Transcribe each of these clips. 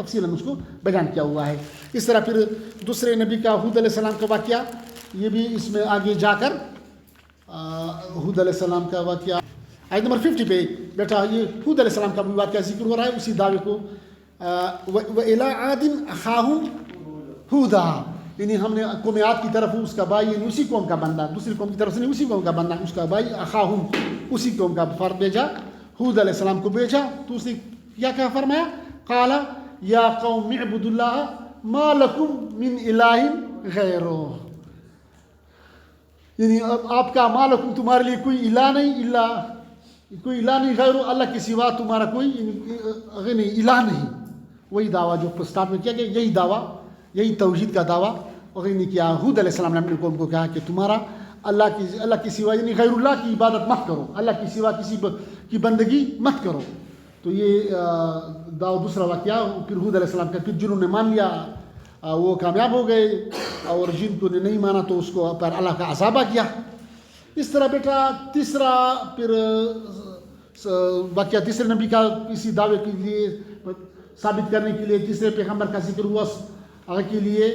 تفصیل اس کو بیان کیا ہوا ہے. اس طرح پھر دوسرے نبی کا ہود علیہ السلام کا واقعہ یہ بھی اس میں آگے جا کر ہود علیہ السلام کا واقعہ آیت نمبر 50 پہ بیٹا یہ ہود علیہ السلام کا بھی واقعہ ذکر ہو رہا ہے اسی دعوے کو. وَإِلَىٰ عَادٍ أَخَاهُمْ هُودًا یعنی ہم نے قوم عاد کی طرف اس کا بھائی یعنی اسی قوم کا بندہ دوسری قوم کی طرف سے نہیں اسی قوم کا بندہ اس کا بھائی أَخَاهُمْ اسی قوم کا فرد بھیجا ہود علیہ السلام کو بھیجا تو اس نے کیا فرمایا قَالَ يَا قَوْمِ اعْبُدُوا اللَّهَ مَا لَكُمْ مِنْ إِلَٰهٍ غَيْرُهُ یعنی آپ کا ما لکم تمہارے لیے کوئی الہ نہیں غیر اللہ کے سوا تمہارا کوئی الہ نہیں. وہی دعویٰ جو اسٹارٹ میں کیا گیا یہی دعویٰ یہی توحید کا دعویٰ وغیرہ کیا. ہود علیہ السلام نے اپنے قوم کو کہا کہ تمہارا اللہ کی سوا یعنی غیر اللہ کی عبادت مت کرو اللہ کی سوا کسی کی بندگی مت کرو. تو یہ دوسرا واقعہ پھر ہود علیہ السلام کا پھر جنہوں نے مان لیا وہ کامیاب ہو گئے اور جن کو نے نہیں مانا تو اس کو پر اللہ کا عذاب آ گیا. اس طرح بیٹا تیسرا پھر واقعہ تیسرے نبی کا اسی دعوے کے لیے ثابت کرنے کے لیے تیسرے پیغمبر کا ذکر ہوا کے لیے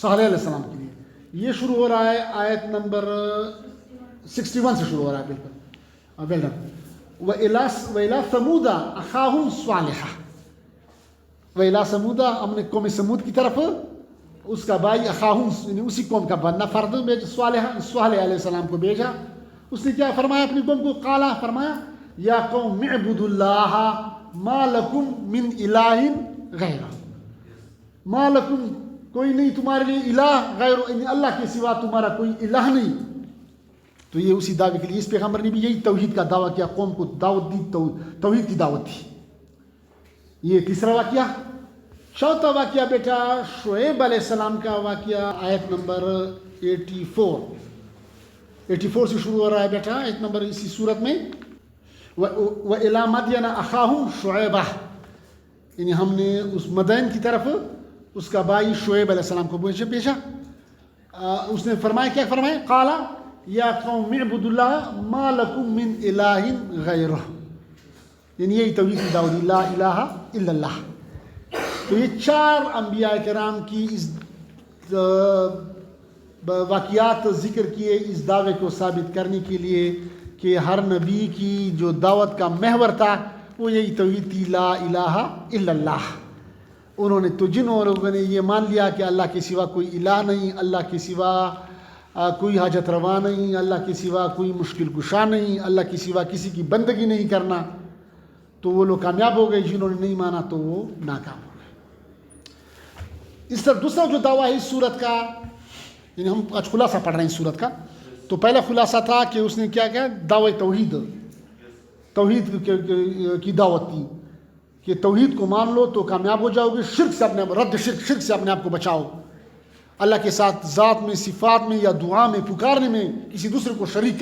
صالح علیہ السلام کے لیے. یہ شروع ہو رہا ہے آیت نمبر 61 سے شروع ہو رہا ہے بالکل. وَإِلَىٰ ثَمُودَ أَخَاهُمْ صَالِحًا وَإِلَىٰ ثَمُودَ ہم نے قوم سمود کی طرف اس کا بھائی اخاہم یعنی اسی قوم کا بندہ فرد صالح علیہ السلام کو بھیجا. اس نے کیا فرمایا اپنی قوم کو قالا فرمایا یا قوم اعبدوا اللہ ما لکم من الہ غیرہ ما لکم کوئی نہیں تمہارے لیے الہ غیر یعنی اللہ کے سوا تمہارا کوئی الہ نہیں. تو یہ اسی دعوے کے لیے اس پیغمبر نے بھی یہی توحید کا دعویٰ کیا قوم کو دعوت دی توحید کی دعوت دی. یہ تیسرا واقعہ. چوتھا واقعہ بیٹا شعیب علیہ السلام کا واقعہ آیت نمبر 84 سے شروع ہو رہا ہے بیٹا آیت نمبر اسی صورت میں وَإِلَىٰ مَدْيَنَ أَخَاهُمْ شُعَيْبًا یعنی ہم نے اس مدین کی طرف اس کا بھائی شعیب علیہ السلام کو بھیجا. اس نے فرمایا کیا فرمایا قَالَ يَا قَوْمِ اعْبُدُوا اللَّهَ مَا لَكُمْ مِنْ إِلَٰهٍ غَيْرُهُ یعنی یہی توحید کی دعوت لا الہ الا اللہ. تو یہ چار انبیاء کرام کی اس واقعات ذکر کیے اس دعوے کو ثابت کرنے کے لیے کہ ہر نبی کی جو دعوت کا محور تھا وہ یہی توحید تھی لا الہ الا اللہ. انہوں نے تو جنہوں لوگوں نے یہ مان لیا کہ اللہ کے سوا کوئی الہ نہیں اللہ کے سوا کوئی حاجت روا نہیں اللہ کے سوا کوئی مشکل کشا نہیں اللہ کے سوا کسی کی بندگی نہیں کرنا تو وہ لوگ کامیاب ہو گئے. جنہوں نے نہیں مانا تو وہ ناکام ہو گئے. اس طرح دوسرا جو دعویٰ ہے اس صورت کا یعنی ہم آج خلاصہ پڑھ رہے ہیں اس صورت کا. تو پہلا خلاصہ تھا کہ اس نے کیا کیا دعوی توحید کی دعوت دی کہ توحید کو مان لو تو کامیاب ہو جاؤ گے. شرک سے شرک سے اپنے آپ کو بچاؤ. اللہ کے ساتھ ذات میں صفات میں یا دعا میں پکارنے میں کسی دوسرے کو شریک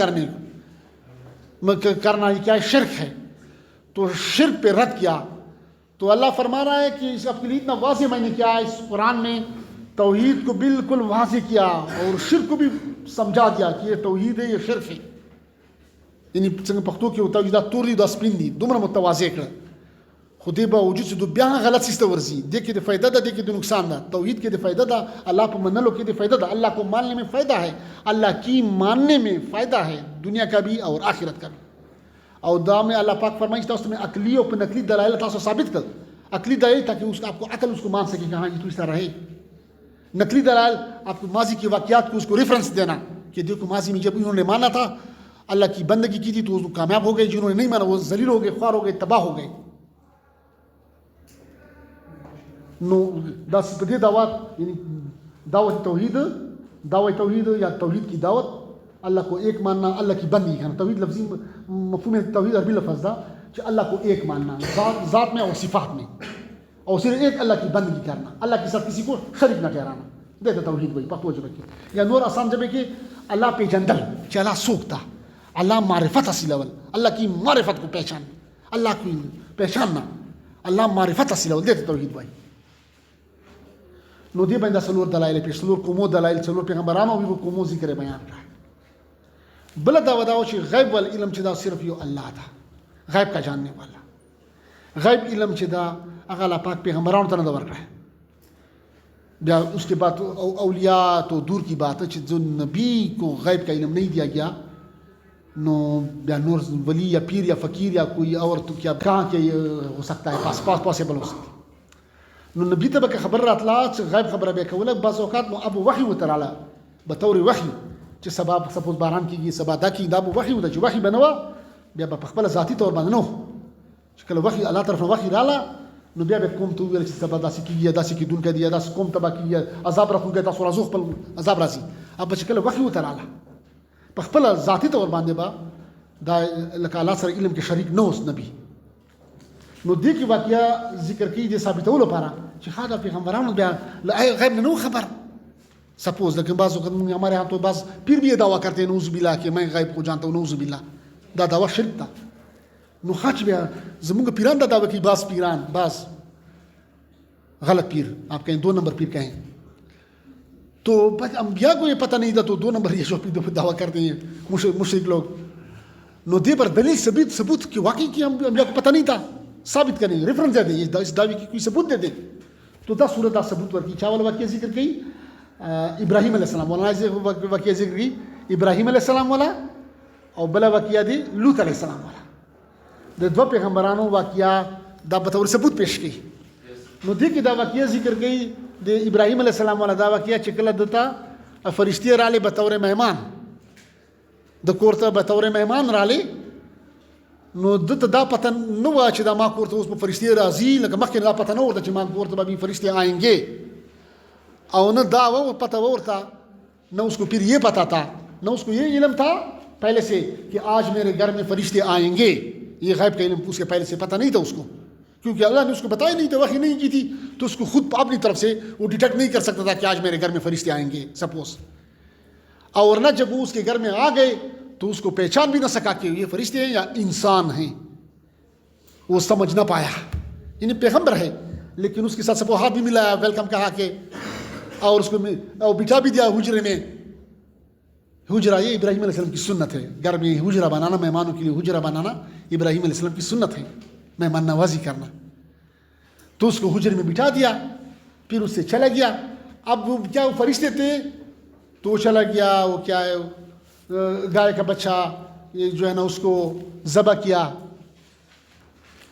کرنا یہ کیا شرک ہے. تو شرک پہ رد کیا. تو اللہ فرما رہا ہے کہ اس آپ کے لیے اتنا واضح میں نے کیا اس قرآن میں توحید کو بالکل واضح کیا اور شرک کو بھی سمجھا دیا کہ یہ توحید ہے یہ شرک ہے. یعنی پختو کی توحیدات توری دا سپرین دی دومره متواضع کړه خو دې باوجود چې دو بیا غلط سیسته ورزي دې کې د فائدہ ده دې کې د نقصان ده. توحید کې د فائدہ ده الله په منلو کې د فائدہ ده اللہ کو ماننے میں فائدہ ہے اللہ کی ماننے میں فائدہ ہے دنیا کا بھی اور آخرت کا بھی. اور دا میں اللہ پاک فرمائے کہ تاسو میں عقلی اور نقلی دلائل تاسو ثابت کر. عقلی دلائل تاکہ اس آپ کو عقل اس کو مان سکے کہ ہاں یہ تو اس طرح ہے. نقلی دلائل آپ کو ماضی کے واقعات کو اس کو ریفرنس دینا کہ دیکھو ماضی میں جب انہوں نے مانا تھا اللہ کی بندگی کی تھی تو وہ کامیاب ہو گئے. جنہوں نے نہیں مانا وہ ذلیل ہو گئے خوار ہو گئے تباہ ہو گئے. نو دس بدی دعوت یعنی دعوت توحید یا توحید کی دعوت اللہ کو ایک ماننا اللہ کی بندگی کرنا. توحید لفظی مفہوم توحید عربی لفظ تھا کہ اللہ کو ایک ماننا ذات میں اور صفات میں اور صرف ایک اللہ کی بندگی کرنا اللہ کے ساتھ کسی کو شریک نہ ٹھہرانا. دیکھتے توحید وہی پختو جب کہ یا نور آسان جب کہ اللہ پیجندل کہ اللہ سوکھتا اللہ معرفت حاصل اول اللہ کی معرفت کو پہچان اللہ کی پہچاننا اللہ معرفت حاصل اول دیتے توحید وہی. نو دی بندہ سلور دلائل پیش سلور کومو دلائل سلور پیغمبرانو بھی وہ کومو ذکر بیان رہا ہے. بلا دعوی چې غیب والعلم چې دا صرف یو الله ده غیب کا جاننے والا. غیب علم چې دا هغه الله پاک پیغمبرانو ته نه ورکړه. بیا اس کے بعد اولیاء تو دور کی بات ہے جو نبی کو غیب کا علم نہیں دیا گیا نو بیا نور ولی یا پیر یا فقیر یا کوئی اور تو کیا کہاں کے ہو سکتا ہے پاسبل ہو سکتا نو نبی ته به خبر راتله چې غیب خبره به کوله بعض اوقات مو ابو وحی وتراله به طور وحی چې سبب سپوز باران کیږي سبا دا کی دا ابو وحی وته چې وحی بنوا بیا په خپل ذاتی طور باندې نو چې کله وحی الله طرف وحی رااله نو بیا به کوم ته ویل چې سبا داسې کیږي داسې کیدونکې دی داسې کوم تبا کیږي عذاب راخونکې تاسو راځو خپل عذاب راځي اب چې کله وحی وتراله په خپل ذاتی طور باندې با دا لکه الله سره علم کې شریک نه اوس نبی نو دې کې واقعیا ذکر کوي د ثابتولو لپاره چې خاطر پیغمبرانو بیا غیب نه خبر سپوز لیکن بعض اوقات ہمارے ہاں تو بعض پھر بھی یہ دعویٰ کرتے ہیں نعوذ باللہ کہ میں غیب کو جانتا ہوں نعوذ باللہ دا دعویٰ شرک تھا نو خاچ بیا زمونږ پیران دا دعویٰ کی بعض پیران بعض غلط پیر آپ کہیں 2 نمبر پیر کہیں تو انبیاء کو یہ پتہ نہیں تھا تو 2 نمبر یہ جو دعویٰ کرتے ہیں مشرک لوگ نو دے پر دلیل ثبوت کہ واقعی کی انبیاء کو پتہ نہیں تھا ثابت کریں ریفرنس دے دیں اس دعوی کی کوئی ثبوت دے دیں تو دا صورت دا ثبوت ورکی چاول واقعہ ذکر کی ابراہیم علیہ السلام والا واقعہ ذکر کی ابراہیم علیہ السلام والا اور بلا واقعہ دی لوط علیہ السلام والا د دو پیغمبرانو واقعہ دا بطور ثبوت پیش کی نو دی کی دا واقعہ ذکر گئی د ابراہیم علیہ السلام والا دا واقعہ چکل دتا فرشتے رالے بطور مہمان د کورته بطور مہمان رالے نو دته دا پته نو وا چې دا ما کورته اوس په فرشتي راځي لکه مخکې دا پته نه ورته چې ما کورته به فرشتے آئیں گے او نہ دا وہ پتہ ورتا نہ اس کو پھر یہ پتہ تھا نہ اس کو یہ علم تھا پہلے سے کہ آج میرے گھر میں فرشتے آئیں گے یہ غیب کا علم اس کے پہلے سے پتہ نہیں تھا اس کو کیونکہ اللہ نے اس کو بتایا نہیں تھا وحی نہیں کی تھی تو اس کو خود اپنی طرف سے وہ ڈیٹیکٹ نہیں کر سکتا تھا کہ آج میرے گھر میں فرشتے آئیں گے سپوز اور نہ جب وہ اس کے گھر میں آ گئے تو اس کو پہچان بھی نہ سکا کہ یہ فرشتے ہیں یا انسان ہیں وہ سمجھ نہ پایا یعنی پیغمبر ہے لیکن اس کے ساتھ سب ہاتھ بھی ملایا ویلکم کہا کے اور اس کو بٹھا بھی دیا حجرے میں حجرہ یہ ابراہیم علیہ السلام کی سنت ہے گھر میں حجرہ بنانا مہمانوں کے لیے حجرہ بنانا ابراہیم علیہ السلام کی سنت ہے مہمان نوازی کرنا تو اس کو حجرے میں بٹھا دیا پھر اس سے چلا گیا اب وہ کیا وہ فرشتے تھے تو وہ چلا گیا وہ کیا ہے گائے کا بچہ یہ جو ہے نا اس کو ذبح کیا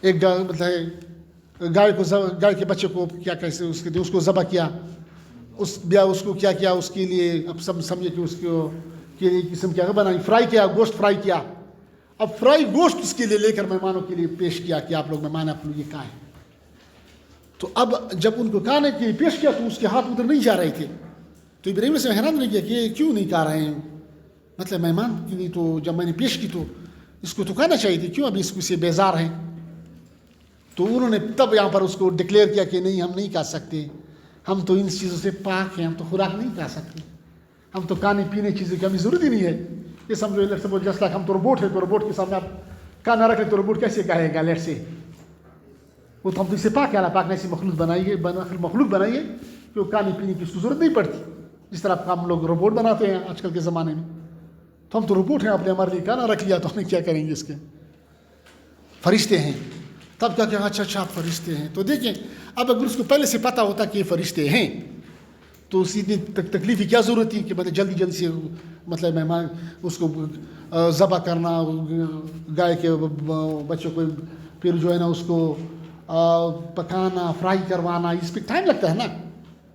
ایک مطلب گائے کے بچے کو کیا کیسے اس کو ذبح کیا اس کو کیا اس کے لیے اب سب سمجھے کہ اس کو کے لیے قسم کیا بنائی فرائی کیا گوشت فرائی کیا اب فرائی گوشت اس کے لیے لے کر مہمانوں کے لیے پیش کیا کہ آپ لوگ مہمان آپ لوگ یہ کھائیں تو اب جب ان کو کھانے کے لیے پیش کیا تو اس کے ہاتھ ادھر نہیں جا رہے تھے تو ابراہیم سے حیران رہ گیا کہ کیوں نہیں کھا رہے ہیں مطلب مہمان کے لیے تو جب میں نے پیش کی تو اس کو تو کھانا چاہیے تھی کیوں ابھی اس کو سے بیزار ہیں تو انہوں نے تب یہاں پر اس کو ڈکلیئر کیا کہ نہیں ہم نہیں کھا سکتے ہم تو ان چیزوں سے پاک ہیں ہم تو خوراک نہیں کھا سکتے ہم تو کھانے پینے چیزوں کی ہمیں ضرورت ہی نہیں ہے یہ سمجھو لیٹ سے جسٹ لائک ہم تو روبوٹ ہے تو روبوٹ کے سامنے آپ کھانا رکھے تو روبوٹ کیسے کہے گا لیٹ سے وہ تو ہم تو اس سے پاک ہے اللہ پاک نے ایسی مخلوق بنائیے کہ وہ کھانے پینے کی اس کو ضرورت نہیں پڑتی جس طرح ہم لوگ روبوٹ بناتے ہیں آج کل کے زمانے میں تو ہم تو روبوٹ ہیں آپ نے ہمارے لیے کھانا رکھ لیا تو ہمیں کیا کریں گے اس کے فرشتے ہیں تب کیا کہ اچھا آپ فرشتے ہیں تو دیکھیں اب اگر اس کو پہلے سے پتہ ہوتا کہ یہ فرشتے ہیں تو اسی تکلیف کی کیا ضرورت تھی کہ مطلب جلدی سے مطلب مہمان اس کو ذبح کرنا گائے کے بچوں کو پھر جو ہے نا اس کو پکانا فرائی کروانا اس پہ ٹائم لگتا ہے نا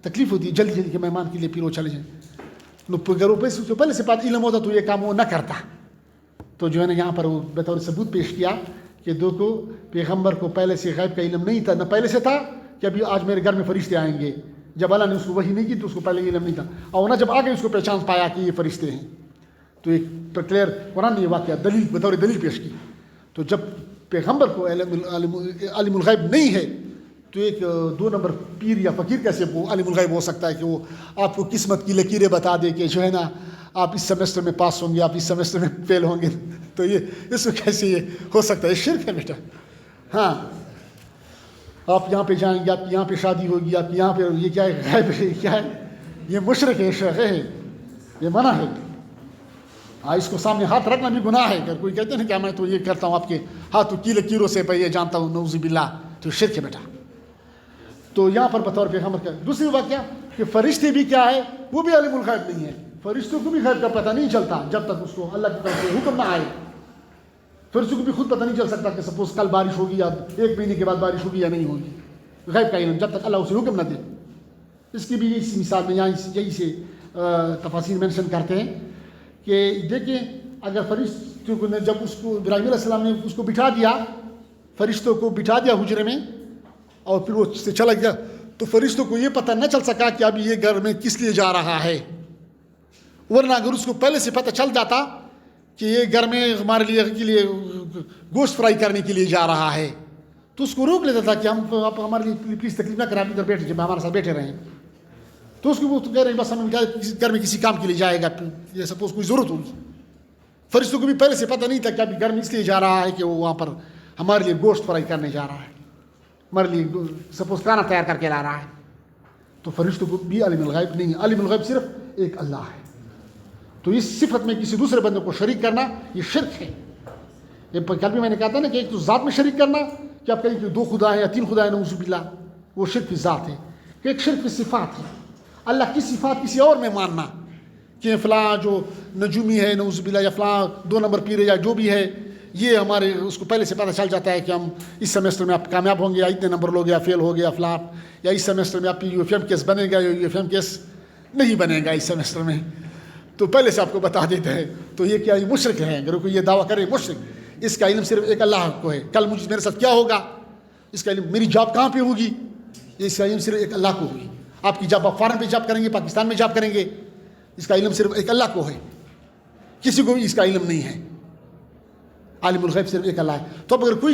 تکلیف ہوتی ہے جلدی کے مہمان کے لیے پھر وہ چلے جائیں اگر وہ پہلے سے بات علم ہوتا تو یہ کام وہ نہ کرتا تو جو ہے نا یہاں پر وہ بطور ثبوت پیش کیا کہ دو کو پیغمبر کو پہلے سے غیب کا علم نہیں تھا نہ پہلے سے تھا کہ ابھی آج میرے گھر میں فرشتے آئیں گے جب اللہ نے اس کو وحی نہیں کی تو اس کو پہلے علم نہیں تھا اور نہ جب آگے اس کو پہچان پایا کہ یہ فرشتے ہیں تو ایک کلیئر قرآن نے یہ واقعہ دلیل بطور دلیل پیش کی تو جب پیغمبر کو عالم الغیب نہیں ہے تو ایک 2 نمبر پیر یا فقیر کیسے وہ عالم الغیب ہو سکتا ہے کہ وہ آپ کو قسمت کی لکیریں بتا دے کہ جو ہے نا آپ اس سیمسٹر میں پاس ہوں گے آپ اس سیمسٹر میں فیل ہوں گے تو یہ اس کو کیسے یہ ہو سکتا ہے شرک ہے بیٹا ہاں آپ یہاں پہ جائیں گے آپ یہاں پہ شادی ہوگی آپ یہاں پہ یہ کیا ہے غیب ہے کیا ہے یہ مشرک ہے شرک ہے یہ منع ہے اس کو سامنے ہاتھ رکھنا بھی گناہ ہے اگر کوئی کہتے ہیں کہ میں تو یہ کرتا ہوں آپ کے ہاتھ کی لکیروں سے پہ یہ جانتا ہوں نعوذ باللہ تو شرک ہے بیٹا تو یہاں پر بطور پیغمبر کا دوسری واقعہ کہ فرشتے بھی کیا ہے، وہ بھی عالم الغیب نہیں ہے. فرشتوں کو بھی غیب کا پتہ نہیں چلتا جب تک اس کو اللہ کی طرف سے حکم نہ آئے. فرشتوں کو بھی خود پتہ نہیں چل سکتا کہ سپوز کل بارش ہوگی یا 1 مہینے کے بعد بارش ہوگی یا نہیں ہوگی. غیب کا علم جب تک اللہ اسے حکم نہ دے. اس کی بھی اسی مثال میں یہاں یہی سے تفاصیر مینشن کرتے ہیں کہ دیکھیں اگر فرشتوں کو جب اس کو ابراہیم علیہ السلام نے اس کو بٹھا دیا، فرشتوں کو بٹھا دیا حجرے میں اور پھر وہ سے چلا گیا، تو فرشتوں کو یہ پتہ نہ چل سکا کہ اب یہ گھر میں کس لیے جا رہا ہے. ورنہ اگر اس کو پہلے سے پتہ چل جاتا کہ یہ گھر میں ہمارے لیے گوشت فرائی کرنے کے لیے جا رہا ہے تو اس کو روک لیتا تھا کہ آپ ہمارے لیے پلیز تکلیف نہ کریں، آپ ادھر بیٹھے جب ہمارے ساتھ بیٹھے رہیں. تو اس کو وہ کہہ رہے ہیں بس ہم گھر میں کسی کام کے لیے جائے گا، یہ سپوز کوئی ضرورت ہوگی. فرشتوں کو بھی پہلے سے پتہ نہیں تھا کہ ابھی گھر میں اس لیے جا رہا ہے کہ وہ وہاں پر ہمارے لیے گوشت فرائی کرنے جا رہا ہے، ہمارے لیے سپوز کھانا تیار کر کے لا رہا ہے. تو فرشتوں کو بھی عالم الغیب نہیں ہے. عالم الغیب صرف ایک اللہ ہے. تو اس صفت میں کسی دوسرے بندے کو شریک کرنا یہ شرک ہے. یہ کل بھی میں نے کہا تھا نا کہ ایک تو ذات میں شریک کرنا کہ آپ کہیں کہ 2 خدا ہیں یا 3 خدا ہیں، نعوذ باللہ، وہ شرک کی ذات ہے. کہ ایک شرک کی صفات ہے، اللہ کی صفات کسی اور میں ماننا کہ فلاں جو نجومی ہے نعوذ باللہ یا فلاں 2 نمبر پیرے یا جو بھی ہے، یہ ہمارے اس کو پہلے سے پتہ چل جاتا ہے کہ ہم اس سیمسٹر میں آپ کامیاب ہوں گے یا اتنے نمبر لوگ یا فیل ہو گیا فلاں، یا اس سیمسٹر میں آپ کی UFM کیس بنے گا یا UFM کیس نہیں بنے گا اس سیمسٹر میں، تو پہلے سے آپ کو بتا دیتے ہیں. تو یہ کیا یہ مشرک ہے. اگر کوئی یہ دعویٰ کرے مشرک. اس کا علم صرف ایک اللہ کو ہے. کل مجھے میرے ساتھ کیا ہوگا اس کا علم، میری جاب کہاں پہ ہوگی اس کا علم صرف ایک اللہ کو ہوگی. آپ کی جاب آپ فارن پہ جاب کریں گے، پاکستان میں جاب کریں گے، اس کا علم صرف ایک اللہ کو ہے، کسی کو بھی اس کا علم نہیں ہے. عالم الغیب صرف ایک اللہ ہے. تو اب اگر کوئی